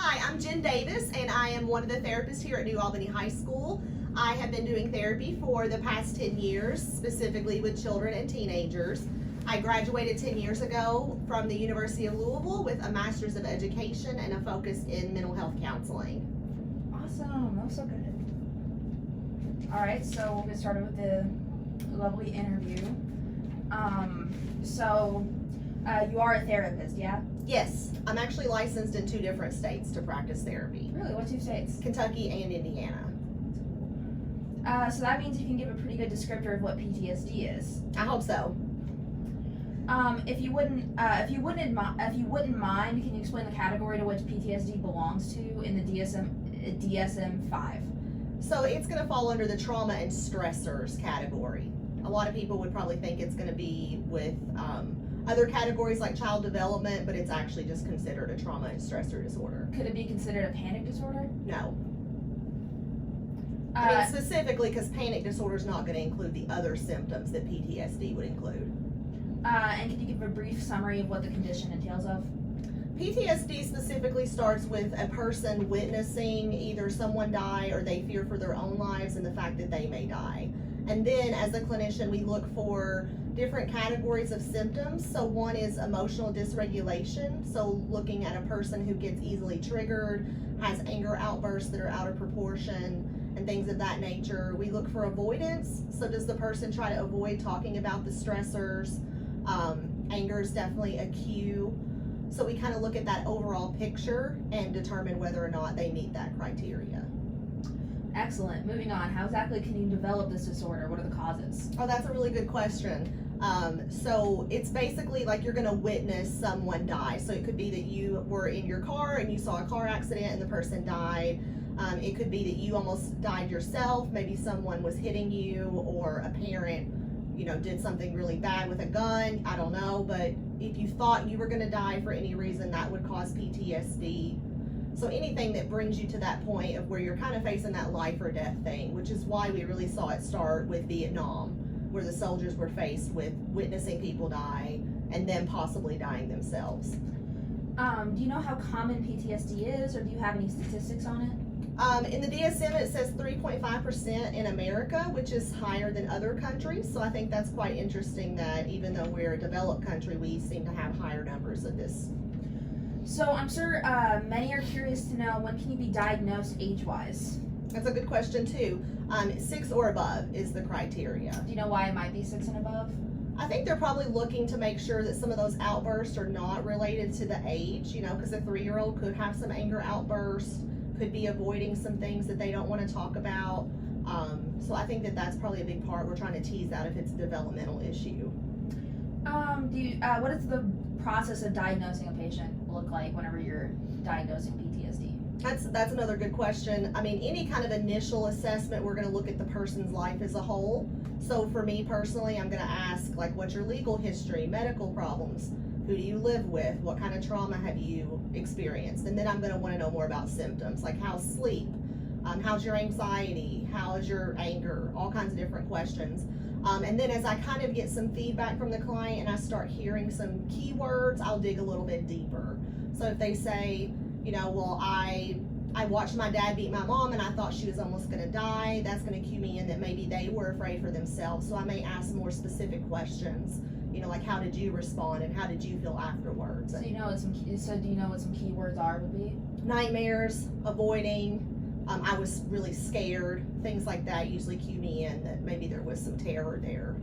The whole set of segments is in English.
Hi, I'm Jen Davis, and I am one of the therapists here at New Albany High School. I have been doing therapy for the past 10 years, specifically with children and teenagers. I graduated 10 years ago from the University of Louisville with a Master's of Education and a focus in mental health counseling. Awesome, that was so good. All right, so we'll get started with the lovely interview. You are a therapist, yeah? Yes, I'm actually licensed in 2 different states to practice therapy. Really, what 2 states? Kentucky and Indiana. So that means you can give a pretty good descriptor of what PTSD is. I hope so. If you wouldn't mind, can you explain the category to which PTSD belongs to in the DSM-5? So it's going to fall under the trauma and stressors category. A lot of people would probably think it's going to be with other categories like child development, but it's actually just considered a trauma and stressor disorder. Could it be considered a panic disorder? No. I mean, specifically because panic disorder is not going to include the other symptoms that PTSD would include. And can you give a brief summary of what the condition entails of? PTSD specifically starts with a person witnessing either someone die or they fear for their own lives and the fact that they may die. And then as a clinician, we look for different categories of symptoms. So one is emotional dysregulation. So looking at a person who gets easily triggered, has anger outbursts that are out of proportion, and things of that nature. We look for avoidance. So does the person try to avoid talking about the stressors? Anger is definitely a cue. So we kind of look at that overall picture and determine whether or not they meet that criteria. Excellent. Moving on, how exactly can you develop this disorder? What are the causes? Oh, that's a really good question. So it's basically like you're going to witness someone die. So it could be that you were in your car and you saw a car accident and the person died. It could be that you almost died yourself. Maybe someone was hitting you, or a parent, did something really bad with a gun. I don't know, but if you thought you were going to die for any reason, that would cause PTSD. So anything that brings you to that point of where you're kind of facing that life or death thing, which is why we really saw it start with Vietnam, where the soldiers were faced with witnessing people die and then possibly dying themselves. Do you know how common PTSD is, or do you have any statistics on it? In the DSM, it says 3.5% in America, which is higher than other countries. So I think that's quite interesting that even though we're a developed country, we seem to have higher numbers of this. So I'm sure many are curious to know, when can you be diagnosed age-wise? That's a good question too. 6 or above is the criteria. Do you know why it might be 6 and above? I think they're probably looking to make sure that some of those outbursts are not related to the age, because a 3-year-old could have some anger outbursts, could be avoiding some things that they don't want to talk about. So I think that that's probably a big part. We're trying to tease out if it's a developmental issue. What does the process of diagnosing a patient look like whenever you're diagnosing PTSD? That's another good question. I mean, any kind of initial assessment, we're going to look at the person's life as a whole. So for me personally, I'm going to ask, like, what's your legal history, medical problems? Who do you live with? What kind of trauma have you experienced? And then I'm going to want to know more about symptoms, like how's sleep? How's your anxiety? How is your anger? All kinds of different questions. And then as I kind of get some feedback from the client and I start hearing some keywords, I'll dig a little bit deeper. So if they say, well, I watched my dad beat my mom and I thought she was almost going to die, that's going to cue me in that maybe they were afraid for themselves. So I may ask more specific questions, like how did you respond and how did you feel afterwards? So do you know what some keywords would be? Nightmares, avoiding, I was really scared, things like that usually cue me in that maybe there was some terror there.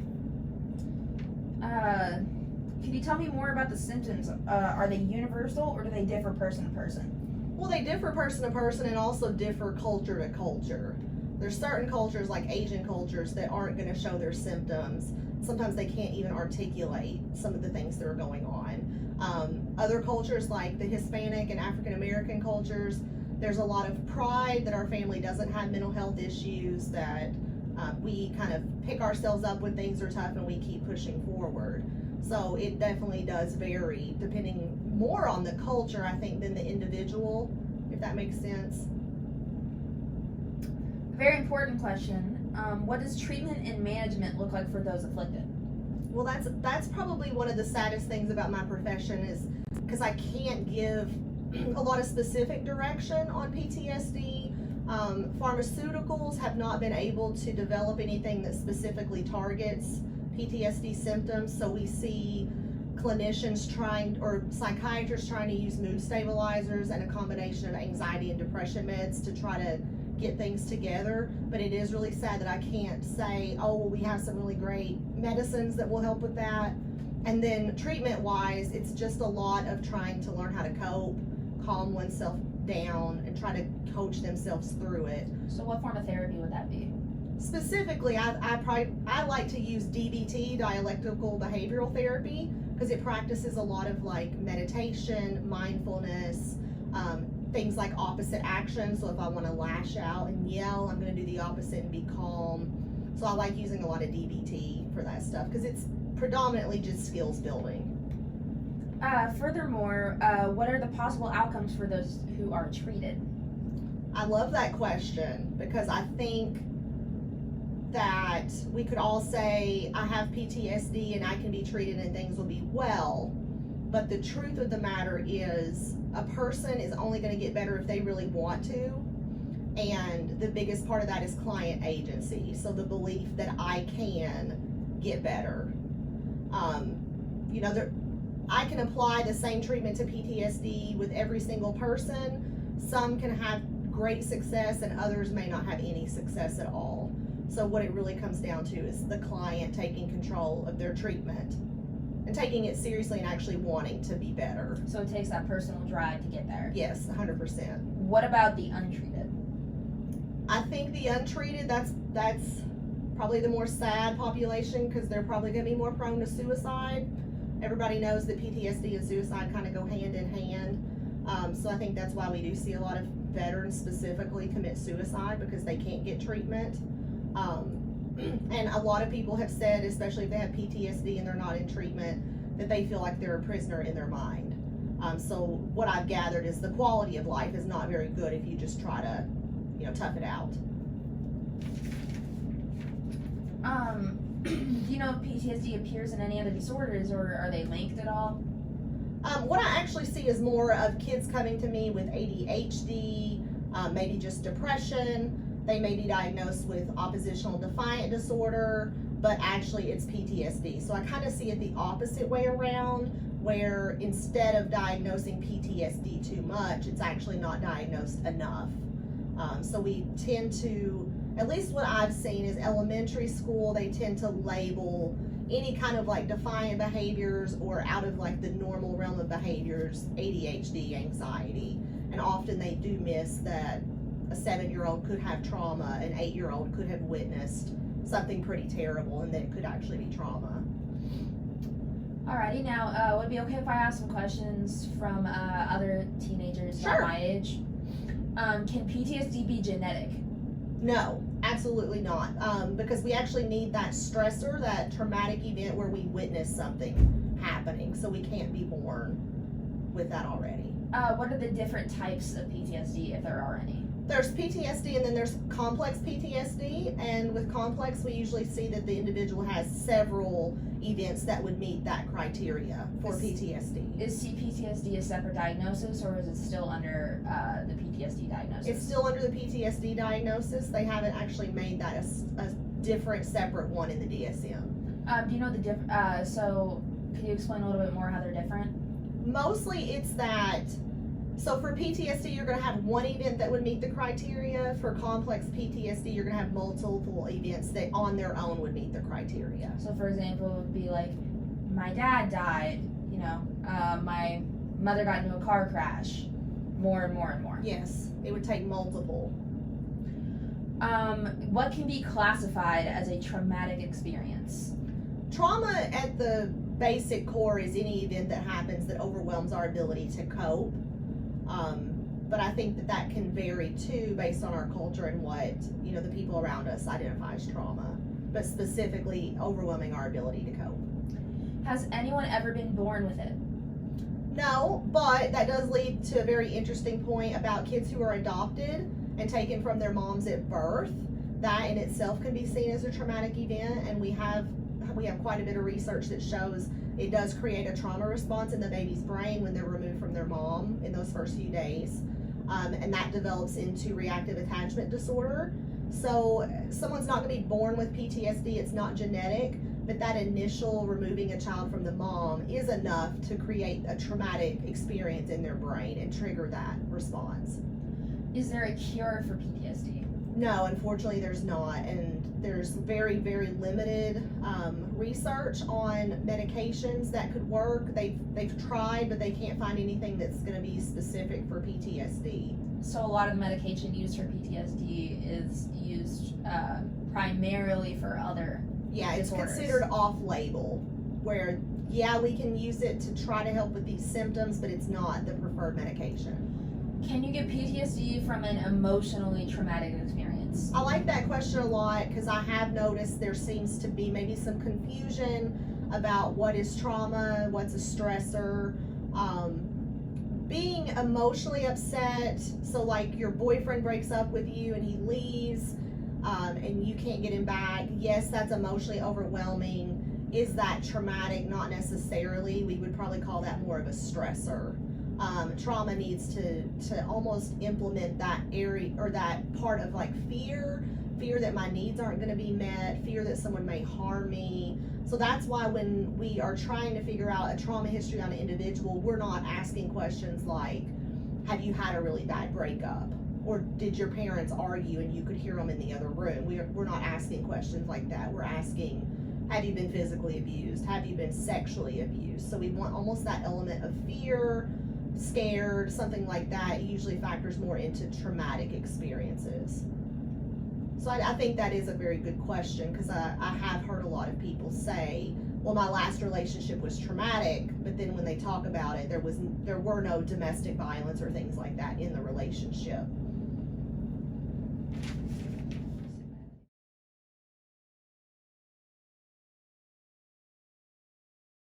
Can you tell me more about the symptoms? Are they universal or do they differ person to person? Well, they differ person to person and also differ culture to culture. There's certain cultures, like Asian cultures, that aren't going to show their symptoms. Sometimes they can't even articulate some of the things that are going on. Other cultures, like the Hispanic and African American cultures, there's a lot of pride that our family doesn't have mental health issues, that we kind of pick ourselves up when things are tough and we keep pushing forward. So it definitely does vary depending more on the culture, I think, than the individual, if that makes sense. Very important question. What does treatment and management look like for those afflicted? Well, that's probably one of the saddest things about my profession, is because I can't give a lot of specific direction on PTSD. Pharmaceuticals have not been able to develop anything that specifically targets PTSD symptoms, so we see clinicians trying, or psychiatrists trying to use mood stabilizers and a combination of anxiety and depression meds to try to get things together. But it is really sad that I can't say, oh, well, we have some really great medicines that will help with that. And then treatment wise, it's just a lot of trying to learn how to cope, calm oneself down, and try to coach themselves through it. So what form of therapy would that be? Specifically, I like to use DBT, dialectical behavioral therapy, because it practices a lot of like meditation, mindfulness, things like opposite action. So if I want to lash out and yell, I'm going to do the opposite and be calm. So I like using a lot of DBT for that stuff because it's predominantly just skills building. Furthermore, what are the possible outcomes for those who are treated? I love that question because I think that we could all say, I have PTSD and I can be treated and things will be well. But the truth of the matter is, a person is only going to get better if they really want to. And the biggest part of that is client agency. So the belief that I can get better. I can apply the same treatment to PTSD with every single person. Some can have great success and others may not have any success at all. So what it really comes down to is the client taking control of their treatment and taking it seriously and actually wanting to be better. So it takes that personal drive to get there. Yes, 100%. What about the untreated? I think the untreated, that's probably the more sad population because they're probably going to be more prone to suicide. Everybody knows that PTSD and suicide kind of go hand in hand. So I think that's why we do see a lot of veterans specifically commit suicide because they can't get treatment. And a lot of people have said, especially if they have PTSD and they're not in treatment, that they feel like they're a prisoner in their mind. So what I've gathered is the quality of life is not very good if you just try to, tough it out. Do you know if PTSD appears in any other disorders, or are they linked at all? What I actually see is more of kids coming to me with ADHD, maybe just depression. They may be diagnosed with oppositional defiant disorder, but actually it's PTSD. So I kind of see it the opposite way around, where instead of diagnosing PTSD too much, it's actually not diagnosed enough. So we tend to, at least what I've seen is elementary school, they tend to label any kind of like defiant behaviors or out of like the normal realm of behaviors, ADHD, anxiety. And often they do miss that a 7-year-old could have trauma, an 8-year-old could have witnessed something pretty terrible, and that it could actually be trauma. Alrighty, now would it be okay if I ask some questions from other teenagers Sure. my age? Can PTSD be genetic? No, absolutely not. Because we actually need that stressor, that traumatic event where we witness something happening, so we can't be born with that already. What are the different types of PTSD, if there are any? There's PTSD and then there's complex PTSD, and with complex we usually see that the individual has several events that would meet that criteria for PTSD. Is CPTSD a separate diagnosis, or is it still under the PTSD diagnosis? It's still under the PTSD diagnosis. They haven't actually made that a different separate one in the DSM. Do you know the so could you explain a little bit more how they're different? Mostly it's that, so for PTSD, you're going to have one event that would meet the criteria. For complex PTSD, you're going to have multiple events that on their own would meet the criteria. So for example, it would be like, my dad died, my mother got into a car crash, more and more and more. Yes, it would take multiple. What can be classified as a traumatic experience? Trauma at the basic core is any event that happens that overwhelms our ability to cope. But I think that can vary too based on our culture and what, the people around us identify as trauma, but specifically overwhelming our ability to cope. Has anyone ever been born with it? No, but that does lead to a very interesting point about kids who are adopted and taken from their moms at birth. That in itself can be seen as a traumatic event, and we have quite a bit of research that shows It does create a trauma response in the baby's brain when they're removed from their mom in those first few days. And that develops into reactive attachment disorder. So someone's not going to be born with PTSD, it's not genetic, but that initial removing a child from the mom is enough to create a traumatic experience in their brain and trigger that response. Is there a cure for PTSD? No, unfortunately there's not, and there's very, very limited research on medications that could work. They've tried, but they can't find anything that's going to be specific for PTSD. So a lot of the medication used for PTSD is used primarily for other it's disorders. considered off-label, where we can use it to try to help with these symptoms, but it's not the preferred medication. Can you get PTSD from an emotionally traumatic experience? I like that question a lot because I have noticed there seems to be maybe some confusion about what is trauma, what's a stressor. Being emotionally upset, so like your boyfriend breaks up with you and he leaves, and you can't get him back, yes, that's emotionally overwhelming. Is that traumatic? Not necessarily. We would probably call that more of a stressor. Trauma needs to almost implement that area or that part of like fear that my needs aren't going to be met, fear that someone may harm me. So that's why when we are trying to figure out a trauma history on an individual, we're not asking questions like, have you had a really bad breakup? Or did your parents argue and you could hear them in the other room? We're not asking questions like that. We're asking, have you been physically abused? Have you been sexually abused? So we want almost that element of fear, scared, something like that. It usually factors more into traumatic experiences. So I think that is a very good question because I have heard a lot of people say, well, my last relationship was traumatic, but then when they talk about it, there were no domestic violence or things like that in the relationship.